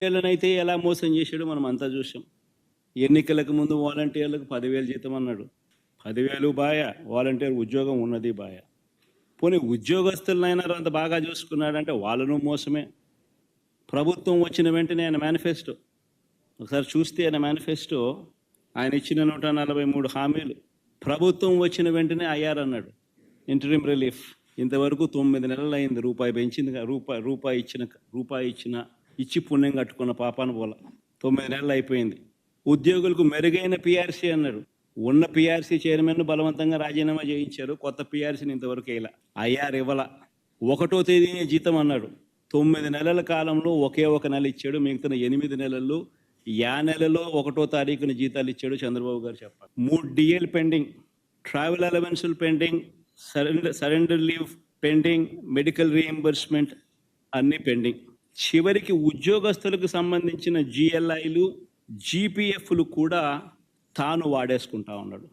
వాలంటీర్లనైతే ఎలా మోసం చేశాడో మనం అంతా చూసాం. ఎన్నికలకు ముందు వాలంటీర్లకు 10,000 జీతం అన్నాడు. 10,000 బాయ, వాలంటీర్ ఉద్యోగం ఉన్నది బాయ. పోనీ ఉద్యోగస్తులనైనా అంత బాగా చూసుకున్నాడంటే వాళ్ళను మోసమే. ప్రభుత్వం వచ్చిన వెంటనే ఆయన మేనిఫెస్టో ఒకసారి చూస్తే ఆయన మేనిఫెస్టో ఆయన ఇచ్చిన 143 హామీలు ప్రభుత్వం వచ్చిన వెంటనే అయ్యారన్నాడు. ఇంటరిమ్ రిలీఫ్ ఇంతవరకు 9 నెలలు అయింది. రూపాయి పెంచింది, రూపాయి ఇచ్చిన ఇచ్చి పుణ్యం కట్టుకున్న పాపాన పోల. 9 నెలలు అయిపోయింది. ఉద్యోగులకు మెరుగైన పిఆర్సీ అన్నాడు. ఉన్న పిఆర్సీ చైర్మన్ బలవంతంగా రాజీనామా చేయించారు. కొత్త పిఆర్సీని ఇంతవరకు ఇలా అయ్యారు ఇవ్వాల. 1వ తేదీనే జీతం అన్నాడు. 9 నెలల కాలంలో ఒకే ఒక నెల ఇచ్చాడు. మిగతా 8 నెలల్లో నెలలో 1వ తారీఖున జీతాలు ఇచ్చాడు చంద్రబాబు గారు చెప్పాలి. 3 డిఏలు పెండింగ్, ట్రావెల్ అలవెన్సులు pending, surrender leave pending, medical reimbursement అన్నీ పెండింగ్. చివరికి ఉద్యోగస్తులకు సంబంధించిన జిఎల్ఐలు, జీపీఎఫ్లు కూడా తాను వాడేసుకుంటా ఉన్నాడు.